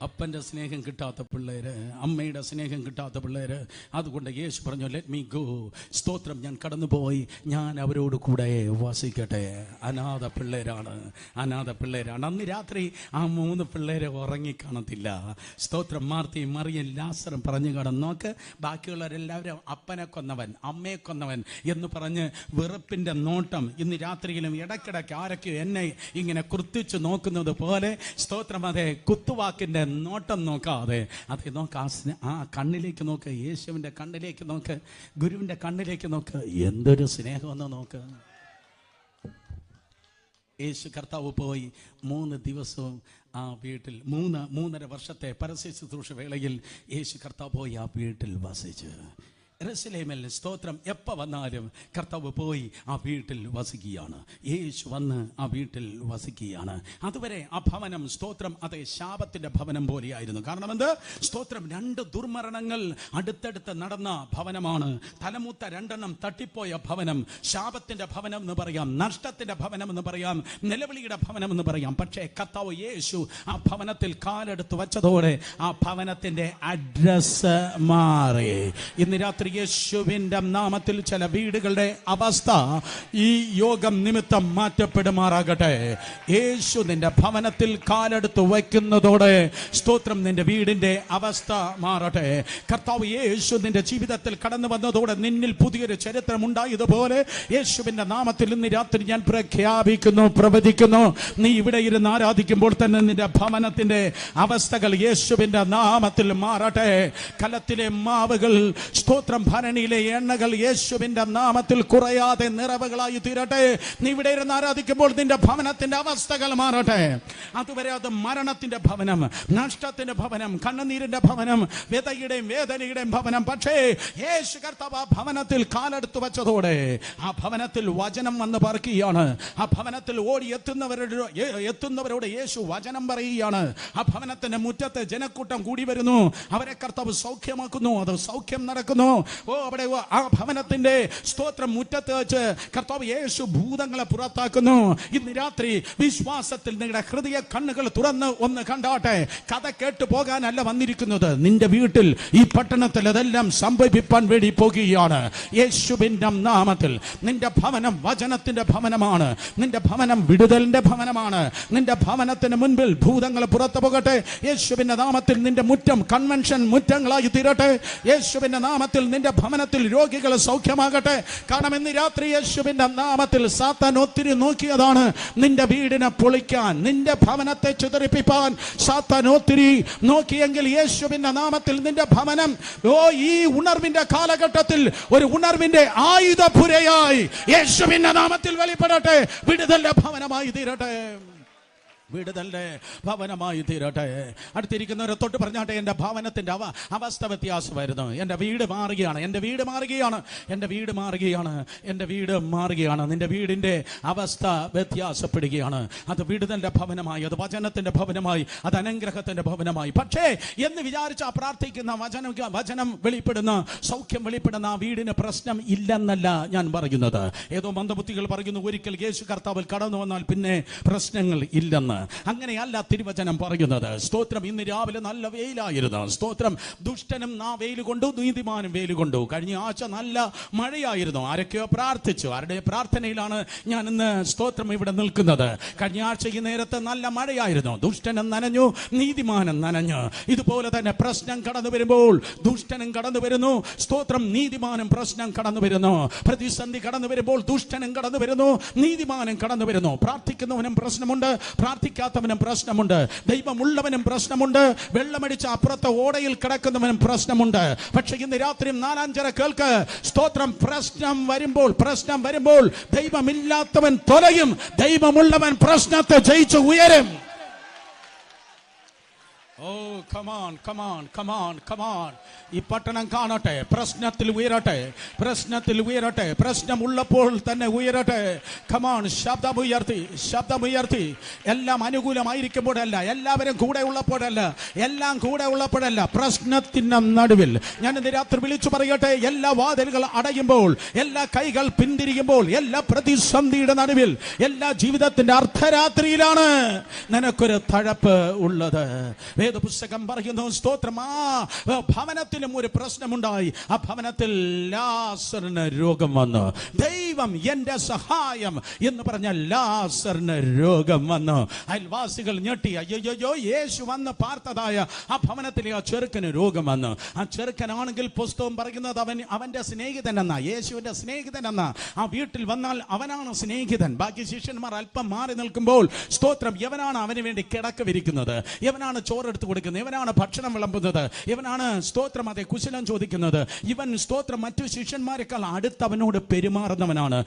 അപ്പൻ്റെ സ്നേഹം കിട്ടാത്ത പിള്ളേര്, അമ്മയുടെ സ്നേഹം കിട്ടാത്ത പിള്ളേര്. അതുകൊണ്ട് യേശു പറഞ്ഞു, ലെറ്റ് മീ ഗോ. സ്തോത്രം, ഞാൻ കടന്നുപോയി, ഞാൻ അവരോട് കൂടെ വസിക്കട്ടെ. അനാഥ പിള്ളേരാണ്, അനാഥ പിള്ളേരാണ്. അന്ന് രാത്രി ആ 3 പിള്ളേരെ ഉറങ്ങിക്കാണത്തില്ല. സ്തോത്രം. മാർത്തയും മറിയയും ലാസറും പറഞ്ഞു കാണും, നോക്ക്, ബാക്കിയുള്ളവരെല്ലാവരും അപ്പനെ കൊന്നവൻ, അമ്മയെ കൊന്നവൻ എന്ന് പറഞ്ഞ് വെറുപ്പിൻ്റെ നോട്ടം. ഇന്ന് രാത്രിയിലും ഇടയ്ക്കിടയ്ക്ക് ആരൊക്കെയോ എന്നെ ഇങ്ങനെ കുർത്തിച്ച് നോക്കുന്നത് പോലെ, സ്തോത്രം, അതെ, കുത്തുവാക്കിൻ്റെ നോട്ടം നോക്കാതെ അതെ നോക്ക്, ആ കണ്ണിലേക്ക് നോക്ക്, യേശുവിൻ്റെ കണ്ണിലേക്ക് നോക്ക്, ഗുരുവിൻ്റെ കണ്ണിലേക്ക് നോക്ക്. എന്തൊരു സ്നേഹമെന്ന് നോക്ക്. യേശു കർത്താവ് പോയി 3 ദിവസവും ആ വീട്ടിൽ 3.5 വർഷത്തെ പരസ്യ ശുശ്രൂഷ വേളയിൽ യേശു കർത്താവ് പോയി ആ വീട്ടിൽ വസിച്ചു. യെരൂശലേമിൽ സ്തോത്രം എപ്പോൾ വന്നാലും കർത്താവ് പോയി ആ വീട്ടിൽ വസിക്കുകയാണ്. യേശു വന്ന് ആ വീട്ടിൽ വസിക്കുകയാണ്. അതുവരെ ആ ഭവനം, സ്തോത്രം, അതെ, ശാപത്തിൻ്റെ ഭവനം പോലെയായിരുന്നു. കാരണം എന്ത്? സ്തോത്രം, 2 ദുർമരണങ്ങൾ അടുത്തടുത്ത് നടന്ന ഭവനമാണ്. തലമൂത്ത 2 തട്ടിപ്പോയ ഭവനം. ശാപത്തിൻ്റെ ഭവനം എന്ന് പറയാം, നഷ്ടത്തിൻ്റെ ഭവനം എന്ന് പറയാം, നിലവിളിയുടെ ഭവനം എന്ന് പറയാം. പക്ഷേ കർത്താവ് യേശു ആ ഭവനത്തിൽ കാലെടുത്ത് വച്ചതോടെ ആ ഭവനത്തിൻ്റെ അഡ്രസ് മാറി. ഇന്ന് രാത്രി യേശുവിന്റെ നാമത്തിൽ ചില വീടുകളുടെ അവസ്ഥ ഈ യോഗം നിമിത്തം മാറ്റപ്പെടുമാറാകട്ടെ. യേശു നിന്റെ ഭവനത്തിൽ കാലെടുത്ത് വയ്ക്കുന്നതോടെ, സ്തോത്രം, നിന്റെ വീടിന്റെ അവസ്ഥ മാറട്ടെ. കർത്താവ് യേശു നിന്റെ ജീവിതത്തിൽ കടന്നു വന്നതോടെ നിന്നിൽ പുതിയൊരു ചരിത്രം ഉണ്ടായതുപോലെ യേശുവിന്റെ നാമത്തിൽ ഇന്ന് രാത്രി ഞാൻ പ്രഖ്യാപിക്കുന്നു, പ്രവചിക്കുന്നു, നീ ഇവിടെ ഇരുന്ന് ആരാധിക്കുമ്പോൾ തന്നെ നിന്റെ ഭവനത്തിന്റെ അവസ്ഥകൾ യേശുവിന്റെ നാമത്തിൽ മാറട്ടെ. കലത്തിലെ മാവുകൾ, സ്തോത്രം, ഭരണിയിലെ എണ്ണകൾ യേശുവിന്റെ നാമത്തിൽ കുറയാതെ നിറവുകളായി തീരട്ടെ. നീ ഇവിടെ ഇരുന്ന് ആരാധിക്കുമ്പോൾ നിന്റെ ഭവനത്തിന്റെ അവസ്ഥകൾ മാറട്ടെ. അതുവരെ അത് മരണത്തിന്റെ ഭവനം, നഷ്ടത്തിന്റെ ഭവനം, കണ്ണുനീരിന്റെ ഭവനം, വ്യതയുടെയും വേദനയുടെയും ഭവനം. പക്ഷേ യേശു കർത്താവ് ആ ഭവനത്തിൽ കാലെടുത്ത് വെച്ചതോടെ ആ ഭവനത്തിൽ വചനം വന്ന് പാർക്കുകയാണ്. ആ ഭവനത്തിൽ ഓടി എത്തുന്നവരോട് യേശു വചനം പറയുകയാണ്. ആ ഭവനത്തിന്റെ മുറ്റത്ത് ജനക്കൂട്ടം കൂടി വരുന്നു. അവരെ കർത്താവ് സൗഖ്യമാക്കുന്നു. അത് സൗഖ്യം നടക്കുന്നു. അവിടെ ആ ഭവനത്തിന്റെ, സ്തോത്രം, മുറ്റത്ത് വെച്ച് കർത്താവ് യേശു ഭൂതങ്ങളെ പുറത്താക്കുന്നു. ഇന്ന് രാത്രി വിശ്വാസത്തിൽ നിങ്ങളുടെ ഹൃദയ കണ്ണുകൾ തുറന്ന് ഒന്ന് കണ്ടാട്ടെ. കഥ കേട്ടു പോകാനല്ല വന്നിരിക്കുന്നത്. നിന്റെ വീട്ടിൽ, ഈ പട്ടണത്തിൽ അതെല്ലാം സംഭവിപ്പാൻ വേണ്ടി പോകുകയാണ്. യേശുവിന്റെ നാമത്തിൽ നിന്റെ ഭവനം വചനത്തിന്റെ ഭവനമാണ്. നിന്റെ ഭവനം വിടുതലിന്റെ ഭവനമാണ്. നിന്റെ ഭവനത്തിന് മുൻപിൽ ഭൂതങ്ങൾ പുറത്തു പോകട്ടെ. യേശുവിന്റെ നാമത്തിൽ നിന്റെ മുറ്റം കൺവെൻഷൻ മുറ്റങ്ങളായി തീരട്ടെ. യേശുവിന്റെ നാമത്തിൽ നിന്റെ ഭവനത്തിൽ രോഗികൾ സൗഖ്യമാകട്ടെ. കാരണം ഇന്ന് രാത്രി യേശുവിന്റെ നാമത്തിൽ സാത്താൻ ഒത്തിരി നോക്കിയതാണ് നിന്റെ വീടിനെ പൊളിക്കാൻ, നിന്റെ ഭവനത്തെ ചിതറിപ്പിക്കാൻ സാത്താൻ ഒത്തിരി നോക്കിയെങ്കിൽ യേശുവിന്റെ നാമത്തിൽ നിന്റെ ഭവനം ഈ ഉണർവിന്റെ കാലഘട്ടത്തിൽ ഒരു ഉണർവിന്റെ ആയുധപുരയായി യേശുവിന്റെ നാമത്തിൽ വെളിപ്പെടട്ടെ. വിടുതലിന്റെ ഭവനമായി തീരട്ടെ. വിടുതലിന്റെ ഭവനമായി തീരട്ടെ. അടുത്തിരിക്കുന്നവരെ തൊട്ട് പറഞ്ഞാട്ടെ, എൻ്റെ ഭവനത്തിൻ്റെ അവസ്ഥ വ്യത്യാസമായിരുന്നു. എൻ്റെ വീട് മാറുകയാണ്, എൻ്റെ വീട് മാറുകയാണ്, എൻ്റെ വീട് മാറുകയാണ്, എൻ്റെ വീട് മാറുകയാണ്. നിൻ്റെ വീടിൻ്റെ അവസ്ഥ വ്യത്യാസപ്പെടുകയാണ്. അത് വിടുതലിൻ്റെ ഭവനമായി, അത് വചനത്തിൻ്റെ ഭവനമായി, അത് അനുഗ്രഹത്തിൻ്റെ ഭവനമായി. പക്ഷേ എന്ന് വിചാരിച്ച പ്രാർത്ഥിക്കുന്ന വചനം വെളിപ്പെടുന്ന, സൗഖ്യം വെളിപ്പെടുന്ന ആ വീടിന് പ്രശ്നം ഇല്ലെന്നല്ല ഞാൻ പറയുന്നത്. ഏതോ മന്ദബുദ്ധികൾ പറയുന്നു, ഒരിക്കൽ യേശു കർത്താവിൽ കടന്നു വന്നാൽ പിന്നെ പ്രശ്നങ്ങൾ ഇല്ലെന്ന്. അങ്ങനെയല്ല തിരുവചനം പറയുന്നത്. സ്തോത്രം, ഇന്ന് രാവിലെ നല്ല വെയിലായിരുന്നു. സ്തോത്രം, ദുഷ്ടനും ആ വെയിൽ കൊണ്ടു, നീതിമാനും വെയിൽ കൊണ്ടു. കഴിഞ്ഞ ആഴ്ച നല്ല മഴയായിരുന്നു. ആരൊക്കെയോ പ്രാർത്ഥിച്ചു. ആരുടെ പ്രാർത്ഥനയിലാണ് ഞാൻ ഇന്ന്, സ്തോത്രം, ഇവിടെ നിൽക്കുന്നത്? കഴിഞ്ഞ ആഴ്ച ഈ നേരത്ത് നല്ല മഴയായിരുന്നു. ദുഷ്ടനും നനഞ്ഞു, നീതിമാനും നനഞ്ഞു. ഇതുപോലെ തന്നെ പ്രശ്നം കടന്നു വരുമ്പോൾ ദുഷ്ടനും കടന്നു വരുന്നു, സ്തോത്രം, നീതിമാനും പ്രശ്നം കടന്നു വരുന്നു. പ്രതിസന്ധി കടന്നു വരുമ്പോൾ ദുഷ്ടനും കടന്നു വരുന്നു, നീതിമാനും കടന്നു വരുന്നു. പ്രാർത്ഥിക്കുന്നവനും പ്രശ്നമുണ്ട്, പ്രാർത്ഥിക്കാത്തവനും പ്രശ്നമുണ്ട്. ദൈവമുള്ളവനും പ്രശ്നമുണ്ട്, വെള്ളമടിച്ച് അപ്പുറത്തെ ഓടയിൽ കിടക്കുന്നവനും പ്രശ്നമുണ്ട്. പക്ഷെ ഇന്ന് രാത്രി 4-5 കേൾക്ക്, സ്തോത്രം, പ്രശ്നം വരുമ്പോൾ ദൈവമില്ലാത്തവൻ തൊലയും, ദൈവമുള്ളവൻ പ്രശ്നത്തെ ജയിച്ച് ഉയരും. Oh, come on, come on, come on, come on. ഈ പട്ടണം കാണട്ടെ, പ്രശ്നത്തിൽ ഉയരട്ടെ, പ്രശ്നത്തിൽ ഉയരട്ടെ, പ്രശ്നമുള്ളപ്പോൾ തന്നെ ഉയരട്ടെ. Come on, ശബ്ദമുയർത്തി. എല്ലാം അനുകൂലമായിരിക്കുമ്പോഴല്ല, എല്ലാവരും കൂടെ ഉള്ളപ്പോഴല്ല, എല്ലാം കൂടെ ഉള്ളപ്പോഴല്ല, പ്രശ്നത്തിന്റെ നടുവിൽ ഞാൻ ഇന്ന് രാത്രി വിളിച്ചു പറയട്ടെ, എല്ലാ വാതിലുകൾ അടയുമ്പോൾ, എല്ലാ കൈകൾ പിന്തിരിയുമ്പോൾ, എല്ലാ പ്രതിസന്ധിയുടെ നടുവിൽ, എല്ലാ ജീവിതത്തിന്റെ അർദ്ധരാത്രിയിലാണ് നിനക്കൊരു തഴപ്പ് ഉള്ളത്. വേദപുസ്തകം പറയുന്നു, സ്തോത്രം, ആ ഭവനത്തിലും ഒരു പ്രശ്നമുണ്ടായി. ആ ഭവനത്തിൽ ലാസറിന് രോഗം വന്നു. ദൈവം എന്റെ സഹായം എന്ന് പറഞ്ഞ ലാസറിന് രോഗം വന്നു. അയൽവാസികൾ ഞെട്ടി. അയ്യോ, യേശു വന്ന് പാർത്തതായ ആ ഭവനത്തിലെ ആ ചെറുക്കന് രോഗം വന്നു. ആ ചെറുക്കനാണെങ്കിൽ പുസ്തകം പറയുന്നത് അവന്റെ സ്നേഹിതൻ എന്നാ, യേശുവിന്റെ സ്നേഹിതൻ എന്നാ. ആ വീട്ടിൽ വന്നാൽ അവനാണ് സ്നേഹിതൻ. ബാക്കി ശിഷ്യന്മാർ അല്പം മാറി നിൽക്കുമ്പോൾ, സ്തോത്രം, ഇവനാണ് അവന് വേണ്ടി കിടക്ക വിരിക്കുന്നത്, ഇവനാണ് ചോറെടുത്ത് കൊടുക്കുന്നത്, ഇവനാണ് ഭക്ഷണം വിളമ്പുന്നത്, ഇവനാണ്, സ്തോത്രം, അതെ, കുശലം ചോദിക്കുന്നത്. ഇവൻ, സ്തോത്രം, മറ്റു ശിഷ്യന്മാരെക്കാൾ അടുത്ത് അവനോട് പെരുമാറുന്നവനാണ്.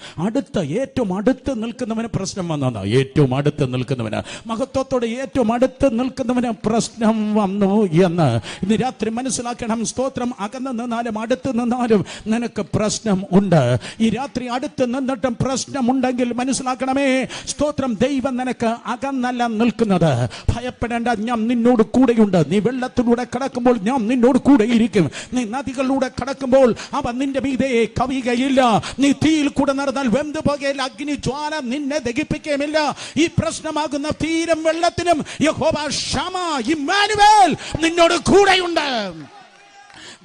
ഏറ്റവും അടുത്ത് നിൽക്കുന്നവന് പ്രശ്നം വന്നതാണ്. ഏറ്റവും അടുത്ത് നിൽക്കുന്നവന്, മഹത്വത്തോട് ഏറ്റവും അടുത്ത് നിൽക്കുന്നവന് പ്രശ്നം വന്നു എന്ന് ഇന്ന് രാത്രി മനസ്സിലാക്കണം. സ്തോത്രം, അകന്ന് നിന്നാലും അടുത്ത് നിന്നാലും നിനക്ക് പ്രശ്നം ഉണ്ട്. ഈ രാത്രി അടുത്ത് നിന്നിട്ടും പ്രശ്നമുണ്ടെങ്കിൽ മനസ്സിലാക്കണമേ, സ്തോത്രം, ദൈവം നിനക്ക് അകന്നല്ല നിൽക്കുന്നത്. ഭയപ്പെടേണ്ട, ഞാൻ നിന്നോട് കൂടെയുണ്ട്. നീ വെള്ളത്തിലൂടെ കടക്കുമ്പോൾ ഞാൻ നിന്നോട് കൂടെ ഇരിക്കും. നീ നദികളിലൂടെ കടക്കുമ്പോൾ അവ നിന്റെ മീതെ കവിയുകയില്ല. നീ തീയിൽ കൂടെ നടന്നാൽ വെന്തു പോകുകയില്ല. അഗ്നി ജ്വാല നിന്നെ ദഹിപ്പിക്കുകയുമില്ല. ഈ പ്രശ്നമാകുന്ന തീരം വെള്ളത്തിനും യഹോവ ശമ, ഇമ്മാനുവേൽ, നിന്നോട് കൂടെയുണ്ട്.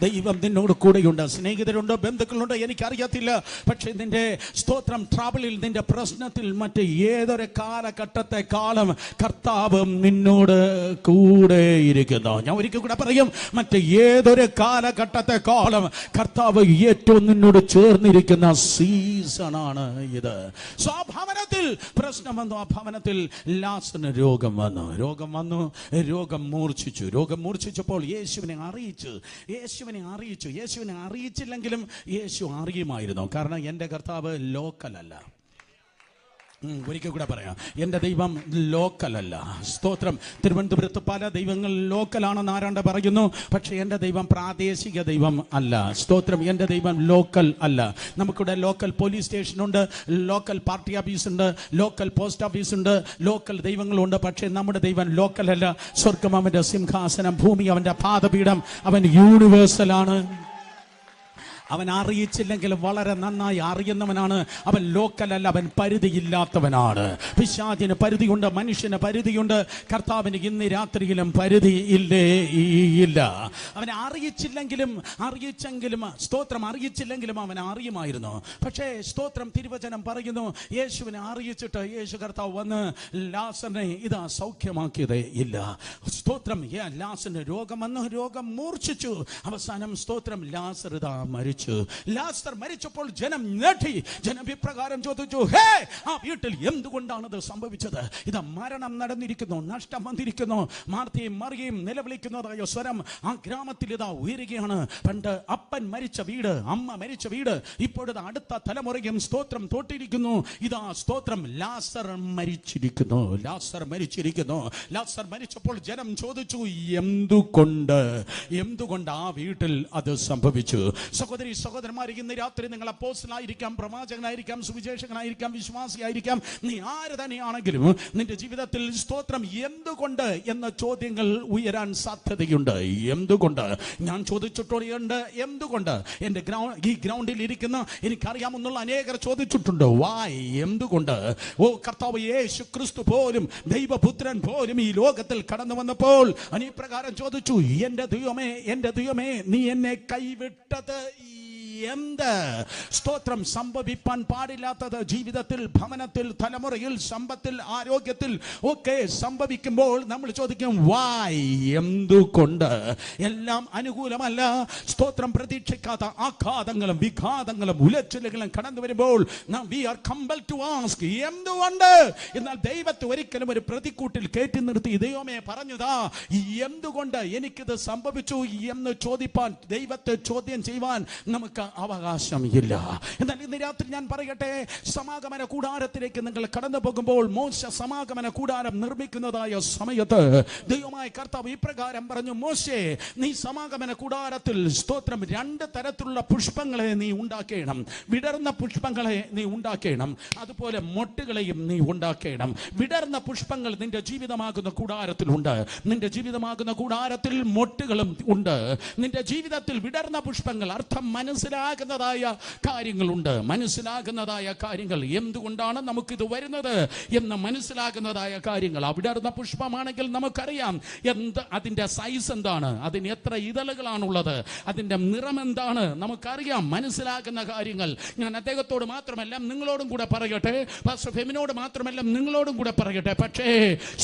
ദൈവം നിന്നോട് കൂടെയുണ്ട്. സ്നേഹിതരുണ്ടോ, ബന്ധുക്കളുണ്ടോ, എനിക്കറിയത്തില്ല. പക്ഷേ നിന്റെ, സ്തോത്രം, ട്രബിളിൽ, നിന്റെ പ്രശ്നത്തിൽ മറ്റ് ഏതൊരു കാലഘട്ടത്തെക്കാളും കർത്താവ് നിന്നോട് കൂടെ ഇരിക്കുന്നു. ഞാൻ ഒരിക്കൽ കൂടെ പറയും, മറ്റ് ഏതൊരു കാലഘട്ടത്തെക്കാളും കർത്താവ് ഏറ്റവും നിന്നോട് ചേർന്നിരിക്കുന്ന സീസണാണ് ഇത്. ഭവനത്തിൽ പ്രശ്നം വന്നു. ആ ഭവനത്തിൽ ലാസറിന് രോഗം വന്നു. രോഗം മൂർച്ഛിച്ചപ്പോൾ യേശുവിനെ അറിയിച്ചില്ലെങ്കിലും യേശു അറിയുമായിരുന്നു. കാരണം എൻ്റെ കർത്താവ് ലോക്കലല്ല. ഒരിക്കൽ കൂടെ പറയാം, എൻ്റെ ദൈവം ലോക്കലല്ല. സ്തോത്രം, തിരുവനന്തപുരത്ത് പല ദൈവങ്ങൾ ലോക്കലാണെന്ന് ആരാണ്ട് പറയുന്നു. പക്ഷേ എൻ്റെ ദൈവം പ്രാദേശിക ദൈവം അല്ല. സ്തോത്രം, എൻ്റെ ദൈവം ലോക്കൽ അല്ല. നമുക്കിവിടെ ലോക്കൽ പോലീസ് സ്റ്റേഷനുണ്ട്, ലോക്കൽ പാർട്ടി ഓഫീസുണ്ട്, ലോക്കൽ പോസ്റ്റ് ഓഫീസുണ്ട്, ലോക്കൽ ദൈവങ്ങളുണ്ട്. പക്ഷേ നമ്മുടെ ദൈവം ലോക്കലല്ല. സ്വർഗം അവൻ്റെ സിംഹാസനം, ഭൂമി അവൻ്റെ പാദപീഠം. അവൻ യൂണിവേഴ്സലാണ്. അവൻ അറിയിച്ചില്ലെങ്കിലും വളരെ നന്നായി അറിയുന്നവനാണ്. അവൻ ലോക്കലല്ല, അവൻ പരിധിയില്ലാത്തവനാണ്. പിശാചിന് പരിധിയുണ്ട്, മനുഷ്യന് പരിധിയുണ്ട്. കർത്താവിന് ഇന്ന് രാത്രിയിലും പരിധി ഇല്ല. അവനെ അറിയിച്ചെങ്കിലും സ്തോത്രം, അറിയിച്ചില്ലെങ്കിലും അവൻ അറിയുമായിരുന്നു. പക്ഷേ സ്തോത്രം, തിരുവചനം പറയുന്നു, യേശുവിനെ അറിയിച്ചിട്ട് യേശു കർത്താവ് വന്ന് ലാസറിനെ ഇതാ സൗഖ്യമാക്കിയതേ ഇല്ല. സ്തോത്രം, ലാസറിന് രോഗം വന്നു, രോഗം മൂർച്ഛിച്ചു. അവസാനം, സ്തോത്രം, ലാസർ ഇതാ മരിച്ചു. ലാസർ മരിച്ചപ്പോൾ ജനം ഞെട്ടി. ജനം ഇപ്രകാരം ചോദിച്ചു, ഹേ, ആ വീട്ടിൽ എന്തുകൊണ്ടാണത് സംഭവിച്ചത്? ഇതാ മരണം നടന്നിരിക്കുന്നു, നഷ്ടം വന്നിരിക്കുന്നു. മാർത്തയും മറിയയും നിലവിളിക്കുന്നതായ സ്വരം ആ ഗ്രാമത്തിൽ ഇതാ ഉയരുകയാണ്. പണ്ട് അപ്പൻ മരിച്ച വീട്, അമ്മ മരിച്ച വീട്, ഇപ്പോഴത് അടുത്ത തലമുറയും സ്തോത്രം തോട്ടിരിക്കുന്നു. ഇതാ സ്തോത്രം, ലാസർ മരിച്ചിരിക്കുന്നു. ലാസർ മരിച്ചപ്പോൾ ജനം ചോദിച്ചു, എന്തുകൊണ്ട് ആ വീട്ടിൽ അത് സംഭവിച്ചു? സഹോദരന്മാരെ, ഇന്ന് രാത്രി നിങ്ങൾ അപ്പോസ്തലനായിരിക്കാം, പ്രവാചകനായിരിക്കാം, സുവിശേഷകനായിരിക്കാം, വിശ്വാസിയായിരിക്കാം, നീ ആര് തന്നെയാണെങ്കിലും നിന്റെ ജീവിതത്തിൽ സ്തോത്രം എന്തുകൊണ്ട് എന്ന ചോദ്യങ്ങൾ ഉയരാൻ സാധ്യതയുണ്ട്. എന്തുകൊണ്ട്? ഞാൻ ചോദിച്ചിട്ടുണ്ട്. എന്തുകൊണ്ട്? എൻ്റെ ഈ ഗ്രൗണ്ടിൽ ഇരിക്കുന്ന എനിക്കറിയാമെന്നുള്ള അനേകർ ചോദിച്ചിട്ടുണ്ട്. വായ്, എന്തുകൊണ്ട്? ഓ കർത്താവ് യേശു ക്രിസ്തു പോലും, ദൈവപുത്രൻ പോലും ഈ ലോകത്തിൽ കടന്നു വന്നപ്പോൾ അനേപ്രകാരം ചോദിച്ചു, എൻ്റെ ദൈവമേ, നീ എന്നെ കൈവിട്ടത് എന്ത്? സ്തോത്രം, സംഭവിപ്പാൻ പാടില്ലാത്തത് ജീവിതത്തിൽ, ഭവനത്തിൽ, തലമുറയിൽ, സമ്പത്തിൽ, ആരോഗ്യത്തിൽ ഒക്കെ സംഭവിക്കുമ്പോൾ നമ്മൾ ചോദിക്കും, വായ്, എന്തുകൊണ്ട്? എല്ലാം അനുകൂലമല്ല. സ്തോത്രം, പ്രതീക്ഷിക്കാത്ത ആഘാതങ്ങളും വിഘാതങ്ങളും ഉലച്ചിലുകളും കടന്നു വരുമ്പോൾ we are compelled to ask, എന്തുകൊണ്ട്? എന്നാൽ ദൈവത്തെ ഒരിക്കലും ഒരു പ്രതിക്കൂട്ടിൽ കയറ്റി നിർത്തി ദൈവമേ പറഞ്ഞതാ, എന്തുകൊണ്ട് എനിക്കിത് സംഭവിച്ചു എന്ന് ചോദിപ്പാൻ, ദൈവത്തെ ചോദ്യം ചെയ്യുവാൻ നമുക്ക് അവകാശം ഇല്ല. എന്നാൽ ഇന്ന് രാത്രി ഞാൻ പറയട്ടെ, സമാഗമന കൂടാരത്തിലേക്ക് നിങ്ങൾ കടന്നു പോകുമ്പോൾ, മോശ സമാഗമന കൂടാരം നിർമ്മിക്കുന്നതായ സമയത്ത് ദൈവമായ കർത്താവ് ഇപ്രകാരം പറഞ്ഞു, മോശേ, നീ സമാഗമന കൂടാരത്തിൽ സ്തോത്രം 2 തരത്തിലുള്ള പുഷ്പങ്ങളെ നീ ഉണ്ടാക്കണം. വിടർന്ന പുഷ്പങ്ങളെ നീ ഉണ്ടാക്കണം, അതുപോലെ മൊട്ടുകളെയും നീ ഉണ്ടാക്കണം. വിടർന്ന പുഷ്പങ്ങൾ നിന്റെ ജീവിതമാകുന്ന കൂടാരത്തിലുണ്ട്. നിന്റെ ജീവിതമാകുന്ന കൂടാരത്തിൽ മൊട്ടുകളും ഉണ്ട്. നിന്റെ ജീവിതത്തിൽ വിടർന്ന പുഷ്പങ്ങൾ, അർത്ഥം മനസ്സിൽ മനസ്സിലാകുന്നതായ കാര്യങ്ങളുണ്ട്. മനസ്സിലാകുന്നതായ കാര്യങ്ങൾ, എന്തുകൊണ്ടാണ് നമുക്കിത് വരുന്നത് എന്ന് മനസ്സിലാകുന്നതായ കാര്യങ്ങൾ. വിടർന്ന പുഷ്പമാണെങ്കിൽ നമുക്കറിയാം അതിന്റെ സൈസ് എന്താണ്, അതിന് എത്ര ഇതളുകളാണുള്ളത്, അതിന്റെ നിറം എന്താണ് നമുക്കറിയാം. മനസ്സിലാക്കുന്ന കാര്യങ്ങൾ ഞാൻ അദ്ദേഹത്തോട് മാത്രമല്ല നിങ്ങളോടും കൂടെ പറയട്ടെ, പാസ്റ്റർ ഫെമിനോട് മാത്രമല്ല നിങ്ങളോടും കൂടെ പറയട്ടെ. പക്ഷേ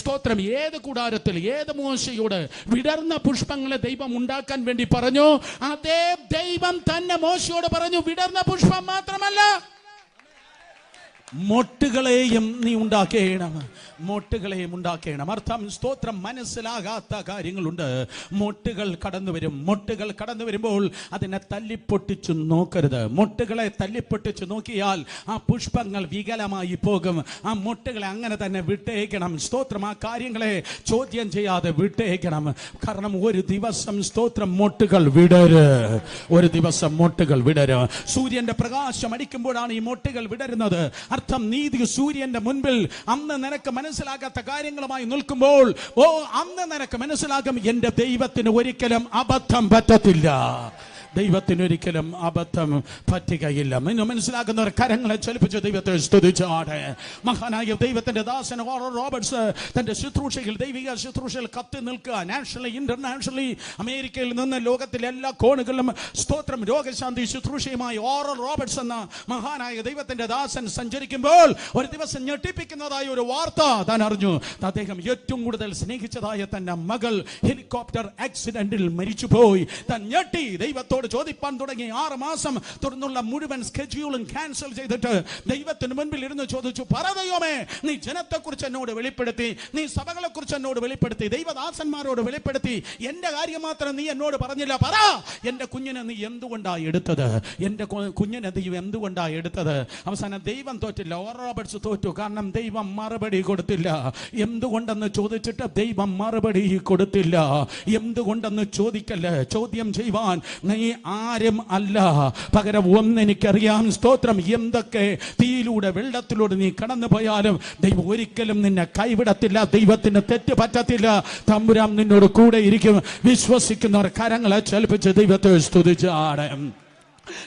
സ്തോത്രം, ഏത് കൂടാരത്തിൽ ഏത് മോശയോട് വിടർന്ന പുഷ്പങ്ങളെ ദൈവം ഉണ്ടാക്കാൻ വേണ്ടി പറഞ്ഞു, അതേ ദൈവം തന്നെ മോശയോട് പറഞ്ഞു വിടർന്ന പുഷ്പം മാത്രമല്ല മൊട്ടുകളെയും നീ ഉണ്ടാക്കേണം, മൊട്ടുകളെയും ഉണ്ടാക്കേണം. അർത്ഥം സ്തോത്രം, മനസ്സിലാകാത്ത കാര്യങ്ങളുണ്ട്. മൊട്ടുകൾ കടന്നു വരും. മൊട്ടുകൾ കടന്നു വരുമ്പോൾ അതിനെ തല്ലിപ്പൊട്ടിച്ചു നോക്കരുത്. മൊട്ടുകളെ തല്ലിപ്പൊട്ടിച്ചു നോക്കിയാൽ ആ പുഷ്പങ്ങൾ വികലമായി പോകും. ആ മൊട്ടുകളെ അങ്ങനെ തന്നെ വിട്ടേക്കണം. സ്തോത്രം, ആ കാര്യങ്ങളെ ചോദ്യം ചെയ്യാതെ വിട്ടേക്കണം. കാരണം ഒരു ദിവസം സ്തോത്രം മൊട്ടുകൾ വിടര്, ഒരു ദിവസം മൊട്ടുകൾ വിടര്. സൂര്യന്റെ പ്രകാശം അടിക്കുമ്പോഴാണ് ഈ മൊട്ടുകൾ വിടരുന്നത്. അർത്ഥം, നീതി സൂര്യന്റെ മുൻപിൽ അന്ന് നിനക്ക് മനസ്സിലാകാത്ത കാര്യങ്ങളുമായി നിൽക്കുമ്പോൾ അന്ന് നിനക്ക് മനസ്സിലാകും, എന്റെ ദൈവത്തിന് ഒരിക്കലും അബദ്ധം പറ്റത്തില്ല, ദൈവത്തിനൊരിക്കലും അബദ്ധം പറ്റുകയില്ല. മനസ്സിലാക്കുന്നവർ കരങ്ങളെ ചലിപ്പിച്ച് ദൈവത്തെ സ്തുതിച്ചാണ്. മഹാനായ ദൈവത്തിന്റെ ദാസൻ ഓറൽ റോബർട്ട്സ് തന്റെ ശുശ്രൂഷയിൽ, ദൈവിക ശുശ്രൂഷയിൽ കത്തി നിൽക്കുക. നാഷണലി ഇന്റർനാഷണലി അമേരിക്കയിൽ നിന്ന് ലോകത്തിലെ എല്ലാ കോണുകളിലും സ്തോത്രം രോഗശാന്തി ശുശ്രൂഷയുമായി ഓറൽ റോബർട്ട്സ് എന്ന മഹാനായ ദൈവത്തിന്റെ ദാസൻ സഞ്ചരിക്കുമ്പോൾ ഒരു ദിവസം ഞെട്ടിപ്പിക്കുന്നതായ ഒരു വാർത്ത താൻ അറിഞ്ഞു. അദ്ദേഹം ഏറ്റവും കൂടുതൽ സ്നേഹിച്ചതായ തന്റെ മകൾ ഹെലികോപ്റ്റർ ആക്സിഡന്റിൽ മരിച്ചുപോയി. താൻ ഞെട്ടി ദൈവത്തോട് ചോദിപ്പാൻ തുടങ്ങി. 6 മാസം തുടർന്നുള്ള മുഴുവൻ സ്കെഡ്യൂളും ക്യാൻസൽ ചെയ്തിട്ട് ദൈവത്തിന് മുൻപിൽ ഇരുന്ന് ചോദിച്ചു, പറ ദൈവമേ, നീ ജനത്തെക്കുറിച്ച് എന്നോട് വെളിപ്പെടുത്തി, നീ സഭകളെ കുറിച്ച് എന്നോട് വെളിപ്പെടുത്തി, ദൈവദാസന്മാരോട് വെളിപ്പെടുത്തി, എന്റെ കാര്യം മാത്രം നീ എന്നോട് പറഞ്ഞില്ല. പറ, എന്റെ കുഞ്ഞിനെ നീ എന്തുകൊണ്ടാണ് എടുത്തത്, എന്റെ കുഞ്ഞിനെ നീ എന്തുകൊണ്ടാണ് എടുത്തത്? അവസാനം ദൈവം തോറ്റില്ല, ഓറൽ റോബർട്ട്സ് തോറ്റു. കാരണം ദൈവം മറുപടി കൊടുത്തില്ല. എന്തുകൊണ്ടെന്ന് ചോദിച്ചിട്ട് ദൈവം മറുപടി കൊടുത്തില്ല. എന്തുകൊണ്ടെന്ന് ചോദിക്കല്ലേ, ചോദ്യം ചെയ്യുവാൻ നീ ആരും അല്ല. പകരം ഒന്നെനിക്കറിയാം, സ്തോത്രം, എന്തൊക്കെ തീയിലൂടെ വെള്ളത്തിലൂടെ നീ കടന്നു പോയാലും ദൈവം ഒരിക്കലും നിന്നെ കൈവിടത്തില്ല. ദൈവത്തിന് തെറ്റ് പറ്റത്തില്ല. തമ്പുരാൻ നിന്നോട് കൂടെ ഇരിക്കും. വിശ്വസിക്കുന്നവർ കരങ്ങളെ ചലിപ്പിച്ച് ദൈവത്തെ സ്തുതിച്ചാണ്.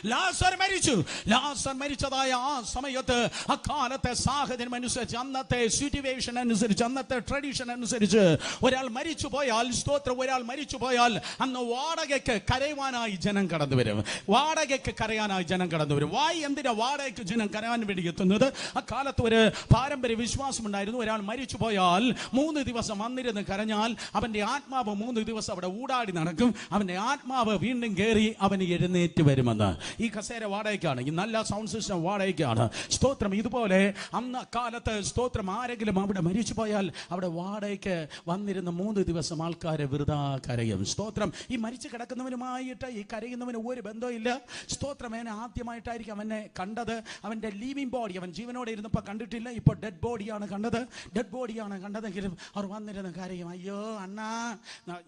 ലാസർ മരിച്ചു. ലാസർ മരിച്ചതായ ആ സമയത്ത് അക്കാലത്തെ സാഹചര്യം അനുസരിച്ച്, അന്നത്തെ സിറ്റുവേഷൻ അനുസരിച്ച്, അന്നത്തെ ട്രഡീഷൻ അനുസരിച്ച് ഒരാൾ മരിച്ചു പോയാൽ, സ്തോത്രം, ഒരാൾ മരിച്ചു പോയാൽ അന്ന് വാടകയ്ക്ക് കരയുവാനായി ജനം കടന്നു വരും. വാടകയ്ക്ക് കരയാനായി ജനം കടന്നു വരും. എന്തിനാ വാടകയ്ക്ക് ജനം കരയാൻ വേണ്ടി എത്തുന്നത്? അക്കാലത്ത് ഒരു പാരമ്പര്യ വിശ്വാസം ഉണ്ടായിരുന്നു. ഒരാൾ മരിച്ചു പോയാൽ 3 ദിവസം വന്നിരുന്ന് കരഞ്ഞാൽ അവന്റെ ആത്മാവ് 3 ദിവസം അവിടെ ഊടാടി നടക്കും. അവന്റെ ആത്മാവ് വീണ്ടും കയറി അവന് എഴുന്നേറ്റ് വരുമെന്ന്. ഈ കസേര വാടകയ്ക്കാണ്, ഈ നല്ല സൗണ്ട് സിസ്റ്റം വാടകയ്ക്കാണ്. സ്തോത്രം, ഇതുപോലെ അന്ന് കാലത്ത് സ്തോത്രം, ആരെങ്കിലും അവിടെ മരിച്ചു പോയാൽ അവിടെ വാടകയ്ക്ക് വന്നിരുന്ന 3 ദിവസം ആൾക്കാരെ വെറുതെ കരയും. സ്തോത്രം, ഈ മരിച്ചു കിടക്കുന്നവനുമായിട്ട് ഈ കരയുന്നവന് ഒരു ബന്ധമില്ല. സ്തോത്രം, അവനെ ആദ്യമായിട്ടായിരിക്കും അവനെ കണ്ടത്. അവന്റെ ലീവിംഗ് ബോഡി അവൻ ജീവനോടെ ഇരുന്നപ്പോൾ കണ്ടിട്ടില്ല. ഇപ്പോൾ ഡെഡ് ബോഡിയാണ് കണ്ടത്. ഡെഡ് ബോഡിയാണ് കണ്ടതെങ്കിലും അവർ വന്നിരുന്ന കാര്യം, അയ്യോ അണ്ണാ,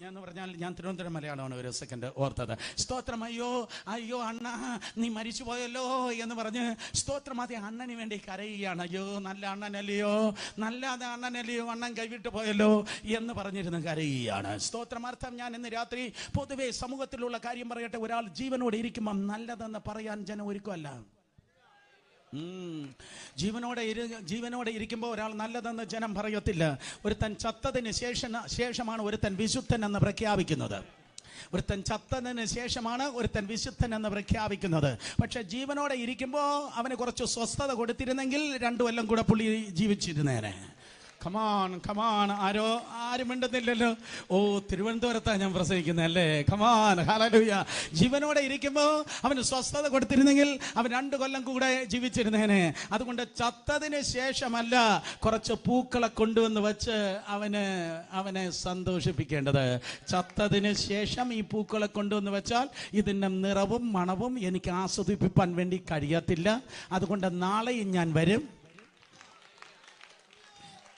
എന്ന് പറഞ്ഞാൽ ഞാൻ തിരുവനന്തപുരം മലയാളമാണ് ഒരു സെക്കൻഡ് ഓർത്തത്. സ്തോത്രം, അയ്യോ അയ്യോ അണ്ണ, നീ മരിച്ചു പോയല്ലോ എന്ന് പറഞ്ഞ് സ്തോത്രം, അതേ അണ്ണന് വേണ്ടി കരയുകയാണ്. അയ്യോ നല്ല അണ്ണനല്ലയോ, നല്ല അണ്ണനല്ലയോ, അണ്ണൻ കൈവിട്ട് പോയല്ലോ എന്ന് പറഞ്ഞിരുന്ന് കരയുകയാണ്. സ്തോത്രം, അർത്ഥം, ഞാൻ ഇന്ന് രാത്രി പൊതുവെ സമൂഹത്തിലുള്ള കാര്യം പറയട്ടെ. ഒരാൾ ജീവനോടെ ഇരിക്കുമ്പോൾ നല്ലതെന്ന് പറയാൻ ജനം ഒരുക്കമല്ല. ജീവനോടെ ഇരിക്കുമ്പോൾ ഒരാൾ നല്ലതെന്ന് ജനം പറയത്തില്ല. ഒരുത്തൻ ചത്തതിന് ശേഷമാണ് ഒരുത്തൻ വിശുദ്ധൻ എന്ന് പ്രഖ്യാപിക്കുന്നത്. ഒരുത്തൻ ചത്തതിന് ശേഷമാണ് ഒരുത്തൻ വിശുദ്ധൻ എന്ന് പ്രഖ്യാപിക്കുന്നത്. പക്ഷെ ജീവനോടെ ഇരിക്കുമ്പോൾ അവന് കുറച്ച് സ്വസ്ഥത കൊടുത്തിരുന്നെങ്കിൽ 2 കൊല്ലം കൂടെ പുള്ളി ജീവിച്ചിരുന്നേനെ. കമാൺ ആരും മിണ്ടുന്നില്ലല്ലോ. തിരുവനന്തപുരത്താണ് ഞാൻ പ്രസംഗിക്കുന്നത് അല്ലേ? Come on, hallelujah. ജീവനോടെ ഇരിക്കുമ്പോൾ അവന് സ്വസ്ഥത കൊടുത്തിരുന്നെങ്കിൽ അവൻ 2 കൊല്ലം കൂടെ ജീവിച്ചിരുന്നേനെ. അതുകൊണ്ട് ചത്തതിന് ശേഷമല്ല കുറച്ച് പൂക്കളെ കൊണ്ടുവന്ന് വെച്ച് അവനെ സന്തോഷിപ്പിക്കേണ്ടത്. ചത്തതിന് ശേഷം ഈ പൂക്കളെ കൊണ്ടുവന്ന് വെച്ചാൽ ഇതിൻ്റെ നിറവും മണവും എനിക്ക് ആസ്വദിപ്പിക്കാൻ വേണ്ടി കഴിയത്തില്ല. അതുകൊണ്ട് നാളെയും ഞാൻ വരും.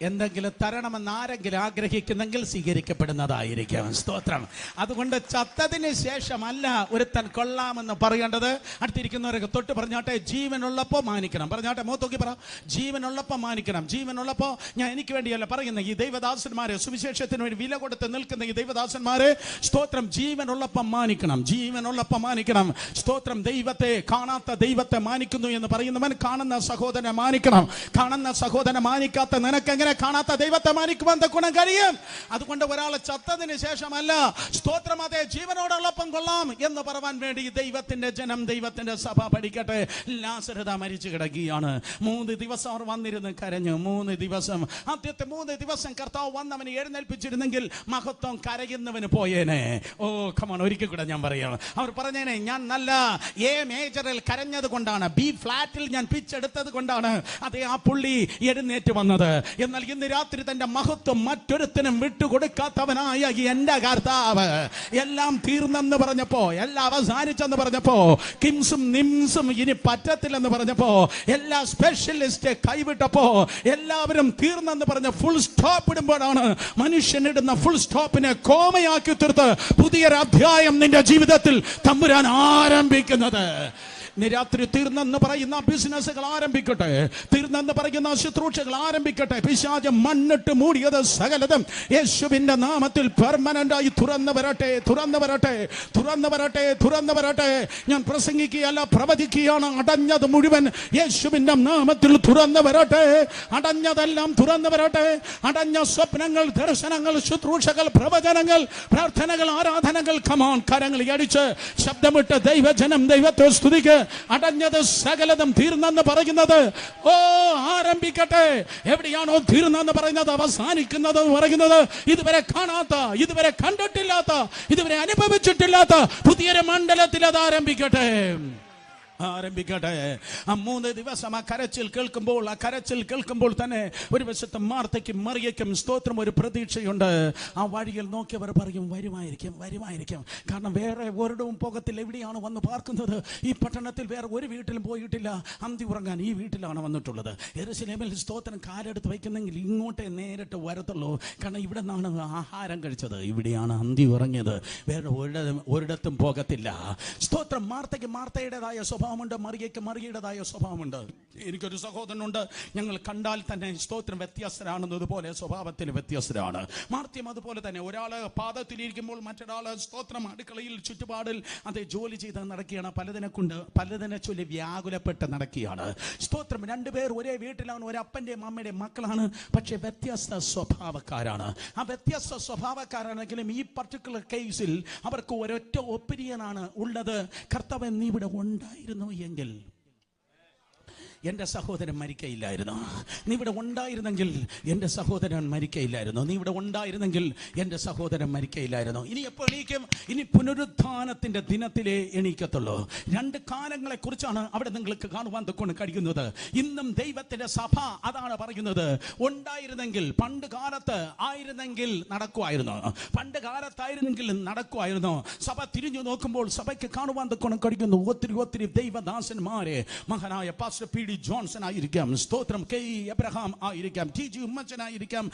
എന്തെങ്കിലും തരണമെന്ന് ആരെങ്കിലും ആഗ്രഹിക്കുന്നെങ്കിൽ സ്വീകരിക്കപ്പെടുന്നതായിരിക്കും. സ്തോത്രം. അതുകൊണ്ട് ചത്തതിന് ശേഷമല്ല ഒരുത്തൻ കൊള്ളാമെന്ന് പറയേണ്ടത്. അടുത്തിരിക്കുന്നവരൊക്കെ തൊട്ട് പറഞ്ഞാട്ടെ, ജീവനുള്ളപ്പോൾ മാനിക്കണം. പറഞ്ഞാട്ടെ, മോത്തോക്കി പറ, ജീവനുള്ളപ്പോൾ മാനിക്കണം. ജീവനുള്ളപ്പോൾ ഞാൻ എനിക്ക് വേണ്ടിയല്ല പറയുന്നത്, ഈ ദൈവദാസന്മാരെ, സുവിശേഷത്തിന് വേണ്ടി വില കൊടുത്ത് നിൽക്കുന്ന ഈ ദൈവദാസന്മാരെ, സ്തോത്രം, ജീവനുള്ളപ്പോൾ മാനിക്കണം. ജീവനുള്ളപ്പോൾ മാനിക്കണം. സ്തോത്രം. ദൈവത്തെ കാണാത്ത ദൈവത്തെ മാനിക്കുന്നു എന്ന് പറയുന്നവൻ കാണുന്ന സഹോദരനെ മാനിക്കണം. കാണുന്ന സഹോദരനെ മാനിക്കാത്ത നിനക്ക് കാണാത്ത ദൈവത്തെ മാനിക്കുവാൻ ഗുണം കഴിയും. അതുകൊണ്ട് ഒരാൾ ചത്തതിന് ശേഷമല്ല, സ്തോത്രം, അതേ ജീവനോടുള്ളപ്പം കൊള്ളാം എന്ന് പറയാൻ വേണ്ടി ദൈവത്തിന്റെ ജനം, ദൈവത്തിന്റെ സഭ പഠിക്കട്ടെ. ലാസർ മരിച്ചു കിടക്കുകയാണ്. 3 ദിവസം അവർ വന്നിരുന്ന് കരഞ്ഞു. 3 ദിവസം, ആദ്യത്തെ 3 ദിവസം കർത്താവ് വന്നവനെ എഴുന്നേൽപ്പിച്ചിരുന്നെങ്കിൽ മഹത്വം കരയുന്നവന് പോയേനെ. ഓ കമോൺ, ഒരിക്കൽ കൂടെ ഞാൻ പറയാം. അവർ പറഞ്ഞേനെ, ഞാൻ നല്ല എ മേജറിൽ കരഞ്ഞത് കൊണ്ടാണ്, ബി ഫ്ലാറ്റിൽ ഞാൻ പിച്ചെടുത്തത് കൊണ്ടാണ് അതേ ആ പുള്ളി എഴുന്നേറ്റ് വന്നത്. എന്നാൽ ഇന്ന് രാത്രി തന്റെ മഹത്വം മറ്റൊരുത്തനും വിട്ടുകൊടുക്കാത്തവനായ എന്റെ കർത്താവ് എല്ലാം തീർന്നെന്ന് പറഞ്ഞപ്പോ, എല്ലാം അവസാനിച്ചെന്ന് പറഞ്ഞപ്പോ, കിംസും നിംസും ഇനി പറ്റത്തില്ലെന്ന് പറഞ്ഞപ്പോ, എല്ലാ സ്പെഷ്യലിസ്റ്റ് കൈവിട്ടപ്പോ, എല്ലാവരും തീർന്നെന്ന് പറഞ്ഞ ഫുൾ സ്റ്റോപ്പ് ഇടുമ്പോഴാണ് മനുഷ്യനിടുന്ന ഫുൾ സ്റ്റോപ്പിനെ കോമയാക്കി തീർത്ത് പുതിയൊരു അധ്യായം നിന്റെ ജീവിതത്തിൽ തമ്പുരാൻ ആരംഭിക്കുന്നത്. രാത്രി തീർന്നെന്ന് പറയുന്ന ബിസിനസ്സുകൾ ആരംഭിക്കട്ടെ, തീർന്നെന്ന് പറയുന്ന ശുശ്രൂഷകൾ ആരംഭിക്കട്ടെ. പിശാച് മണ്ണിട്ട് മൂടിയത് സകലതും യേശുവിന്റെ നാമത്തിൽ പെർമനന്റായി തുറന്നു വരട്ടെ, തുറന്നു വരട്ടെ, തുറന്നു വരട്ടെ, തുറന്നു വരട്ടെ. ഞാൻ പ്രസംഗിക്കുകയല്ല, പ്രവചിക്കുകയാണ്. അടഞ്ഞത് മുഴുവൻ യേശുവിന്റെ നാമത്തിൽ തുറന്നു വരട്ടെ. അടഞ്ഞതെല്ലാം തുറന്നു വരട്ടെ. അടഞ്ഞ സ്വപ്നങ്ങൾ, ദർശനങ്ങൾ, ശുശ്രൂഷകൾ, പ്രവചനങ്ങൾ, പ്രാർത്ഥനകൾ, ആരാധനകൾ, കമാൻ കരങ്ങൾ അടിച്ച് ശബ്ദമിട്ട് ദൈവജനം ദൈവത്തെ സ്തുതിക്ക്. അടഞ്ഞത് സകലതും തീർന്നെന്ന് പറയുന്നത് ഓ ആരംഭിക്കട്ടെ. എവിടെയാണോ തീർന്നെന്ന് പറയുന്നത്, അവസാനിക്കുന്നത് പറയുന്നത്, ഇതുവരെ കാണാത്ത, ഇതുവരെ കണ്ടിട്ടില്ലാത്ത, ഇതുവരെ അനുഭവിച്ചിട്ടില്ലാത്ത പുതിയൊരു മണ്ഡലത്തിൽ അത് ആരംഭിക്കട്ടെ, ആരംഭിക്കട്ടെ. ആ 3 ദിവസം ആ കരച്ചിൽ കേൾക്കുമ്പോൾ തന്നെ ഒരു വശത്ത് മാർത്തയ്ക്കും മറിയയ്ക്കും സ്തോത്രം ഒരു പ്രതീക്ഷയുണ്ട്. ആ വഴിയിൽ നോക്കിയവർ പറയും, വരുമായിരിക്കും, വരുമായിരിക്കും. കാരണം വേറെ ഒരിടവും പോകത്തില്ല. എവിടെയാണ് വന്ന് പാർക്കുന്നത്? ഈ പട്ടണത്തിൽ വേറെ ഒരു വീട്ടിലും പോയിട്ടില്ല. അന്തി ഉറങ്ങാൻ ഈ വീട്ടിലാണ് വന്നിട്ടുള്ളത്. യെരൂശലേമിൽ സ്തോത്രം കാലെടുത്ത് വയ്ക്കുന്നെങ്കിൽ ഇങ്ങോട്ടേ നേരിട്ട് വരത്തുള്ളൂ. കാരണം ഇവിടെ നിന്നാണ് ആഹാരം കഴിച്ചത്, ഇവിടെയാണ് അന്തി ഉറങ്ങിയത്. വേറെ ഒരിടത്തും പോകത്തില്ല. സ്തോത്രം. മാർത്തയ്ക്ക് മാർത്തയുടേതായ സ്വഭാവമുണ്ട്, മറിയയ്ക്ക് മറിയുടേതായ സ്വഭാവമുണ്ട്. എനിക്കൊരു സഹോദരനുണ്ട്, ഞങ്ങൾ കണ്ടാൽ തന്നെ സ്തോത്രം വ്യത്യസ്തരാണെന്നതുപോലെ സ്വഭാവത്തിൽ വ്യത്യസ്തരാണ്. മാർത്തയും അതുപോലെ തന്നെ. ഒരാള് പാദത്തിലിരിക്കുമ്പോൾ മറ്റൊരാള് സ്തോത്രം അടുക്കളയിൽ ചുറ്റുപാടിൽ അതേ ജോലി ചെയ്ത് നടക്കുകയാണ്. പലതിനെ ചൊല്ലി വ്യാകുലപ്പെട്ട് നടക്കുകയാണ്. സ്തോത്രം. 2 പേർ ഒരേ വീട്ടിലാണ്, ഒരപ്പൻ്റെയും അമ്മയുടെയും മക്കളാണ്, പക്ഷെ വ്യത്യസ്ത സ്വഭാവക്കാരാണ്. ആ വ്യത്യസ്ത സ്വഭാവക്കാരാണെങ്കിലും ഈ പർട്ടിക്കുലർ കേസിൽ അവർക്ക് ഒരൊറ്റ ഒപ്പീനിയനാണ് ഉള്ളത്. കർത്താവേ, നീ ഇവിടെ ഉണ്ടായിരുന്നു എങ്കിൽ എൻ്റെ സഹോദരൻ മരിക്കയില്ലായിരുന്നു. നീ ഇവിടെ ഉണ്ടായിരുന്നെങ്കിൽ എൻ്റെ സഹോദരൻ മരിക്കയില്ലായിരുന്നു. നീ ഇവിടെ ഉണ്ടായിരുന്നെങ്കിൽ എൻ്റെ സഹോദരൻ മരിക്കയില്ലായിരുന്നു. ഇനി എപ്പോൾ എണീക്കും? ഇനി പുനരുത്ഥാനത്തിൻ്റെ ദിനത്തിലേ എണീക്കത്തുള്ളൂ. 2 കാലങ്ങളെ കുറിച്ചാണ് അവിടെ നിങ്ങൾക്ക് കാണുവാൻ കൊണ്ട് കഴിയുന്നത്. ഇന്നും ദൈവത്തിൻ്റെ സഭ അതാണ് പറയുന്നത്. ഉണ്ടായിരുന്നെങ്കിൽ, പണ്ട് കാലത്ത് ആയിരുന്നെങ്കിൽ നടക്കുമായിരുന്നു, പണ്ട് കാലത്തായിരുന്നെങ്കിൽ നടക്കുമായിരുന്നു. സഭ തിരിഞ്ഞു നോക്കുമ്പോൾ സഭയ്ക്ക് കാണുവാൻ കൊണ്ട് കഴിയുന്നു ഒത്തിരി ദൈവദാസന്മാരെ. മഹാനായ പാസ്റ്റർ പി.ഡി. ജോൺസൺ ആയിരിക്കാം, സ്തോത്രം, കെ. എബ്രഹാം ആയിരിക്കാം, ടി.ജി. ഉമ്മച്ചനായിരിക്കാം,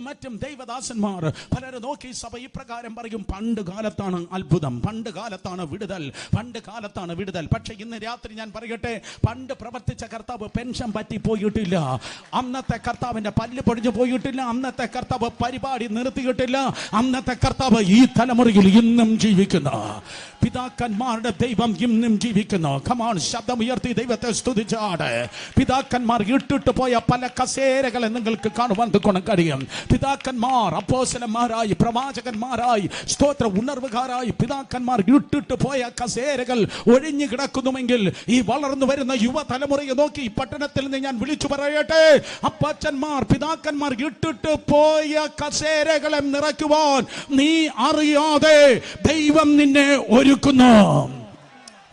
മറ്റും ദൈവദാസന്മാർ പലരും നോക്കി സഭ ഇപ്രകാരം പറയും, പണ്ട് കാലത്താണ് അത്ഭുതം, പണ്ട് കാലത്താണ് വിടുതൽ, പണ്ട് കാലത്താണ് വിടുതൽ. പക്ഷെ ഇന്ന് രാത്രി ഞാൻ പറയട്ടെ, പണ്ട് പ്രവർത്തിച്ച കർത്താവ് പെൻഷൻ പറ്റി പോയിട്ടില്ല, അന്നത്തെ കർത്താവിന്റെ പല്ല് പൊടിഞ്ഞു പോയിട്ടില്ല, അന്നത്തെ കർത്താവ് പരിപാടി നിർത്തിയിട്ടില്ല. അന്നത്തെ കർത്താവ് ഈ തലമുറയിൽ ഇന്നും ജീവിക്കുന്നു. പിതാക്കന്മാരുടെ ദൈവം ഇന്നും ജീവിക്കുന്നു. കമാൺ, ശബ്ദമുയർത്തി ദൈവത്തെ സ്തുതിച്ചാട്. പിതാക്കന്മാർ ഇട്ടിട്ട് പോയ പല കസേരകളെ നിങ്ങൾക്ക് കാണുവാൻ കഴിയും. പിതാക്കന്മാർ അപ്പോസ്തലന്മാരായി, പ്രവാചകന്മാരായി, സ്തോത്ര ഉണർവുകാരായി പിതാക്കന്മാർ ഇട്ടിട്ട് പോയ കസേരകൾ ഒഴിഞ്ഞു കിടക്കുന്നുവെങ്കിൽ ഈ വളർന്നു വരുന്ന യുവതലമുറയെ നോക്കി ഈ പട്ടണത്തിൽ നിന്ന് ഞാൻ വിളിച്ചു പറയട്ടെ, അപ്പച്ചന്മാർ പിതാക്കന്മാർ ഇട്ടിട്ട് പോയ കസേരകളെ നിറയ്ക്കുവാൻ നീ അറിയാതെ ദൈവം നിന്നെ ഒരുക്കുന്നു.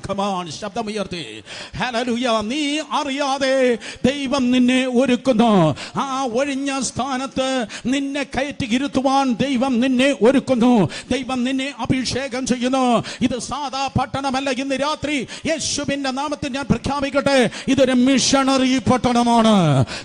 കമാൺ, ശബ്ദമുയർത്തി ഹല്ലേലൂയ. നീ അറിയാതെ ദൈവം നിന്നെ ഒരുക്കുന്നു. ആ ഒഴിഞ്ഞ സ്ഥാനത്ത് നിന്നെ കയറ്റി ഇരുത്തുവാൻ ദൈവം നിന്നെ ഒരുക്കുന്നു. ദൈവം നിന്നെ അഭിഷേകം ചെയ്യുന്നു. ഇത് സാധാ പട്ടണമല്ല. ഇന്ന് രാത്രി യേശുവിന്റെ നാമത്തിൽ ഞാൻ പ്രഖ്യാപിക്കട്ടെ, ഇതൊരു മിഷണറി പട്ടണമാണ്.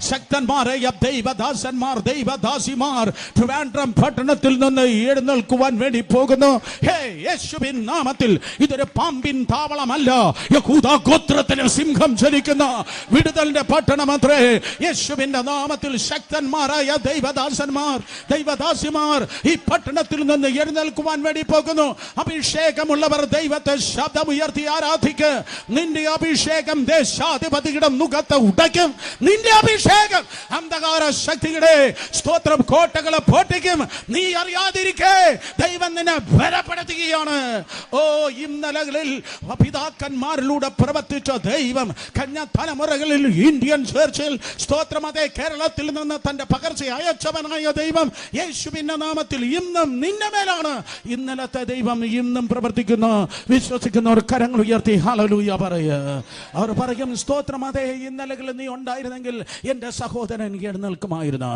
ശക്തന്മാരായ ദൈവദാസന്മാർ, ദൈവദാസിമാർ ട്രിവാൻഡ്രം പട്ടണത്തിൽ നിന്ന് എഴുന്നേൽക്കുവാൻ വേണ്ടി പോകുന്നു. ഹേ, യേശുവിൻ നാമത്തിൽ ഇതൊരു പാമ്പിൻ താവളമല്ല. യഹൂദ ഗോത്രത്തിന് സിംഹം ജനിക്കുന്ന വിടുതലിന്റെ പട്ടണമത്രേ. യേശുവിന്റെ നാമത്തിൽ ശക്തന്മാരായ ദൈവദാസന്മാർ, ദൈവദാസിമാർ ഈ പട്ടണത്തിൽ നിന്ന് എഴുന്നേൽക്കുവാൻ വേണ്ടി പോകുന്നു. അഭിഷേകമുള്ളവർ ദൈവത്തെ ശബ്ദമുയർത്തി ആരാധിക്ക്. നിന്റെ അഭിഷേകം ദേശാധിപതിയുടെ മുഖത്ത് ഉടയ്ക്കും. നിന്റെ അഭിഷേകം അന്ധകാര ശക്തിയുടെ സ്തോത്രം കോട്ടകളെ പൊട്ടിക്കും. നീ അറിയാതിരിക്കെ ദൈവം നിന്നെ ബലപ്പെടുത്തുകയാണ്. ഓ, ഇന്നലകളിൽ പിതാക്കന്മാരിലൂടെ പ്രവർത്തിച്ച ദൈവം കഴിഞ്ഞ തലമുറകളിൽ ഇന്ത്യൻ ചർച്ചിൽ സ്തോത്രം, അതേ കേരളത്തിൽ നിന്ന് തന്റെ പകർച്ച അയച്ചവനായ ദൈവം യേശുവിന്റെ നാമത്തിൽ ഇന്നും നിന്റെ മേലാണ്. ഇന്നലത്തെ ദൈവം ഇന്നും പ്രവർത്തിക്കുന്നു. വിശ്വസിക്കുന്നവർ കരങ്ങൾ ഉയർത്തി ഹല്ലേലൂയ പറയുക. അവർ പറയും, സ്തോത്രം, അതേ ഇന്നലകളിൽ നീ ഉണ്ടായിരുന്നെങ്കിൽ എന്റെ സഹോദരൻ എഴുന്നേൽക്കുമായിരുന്നു.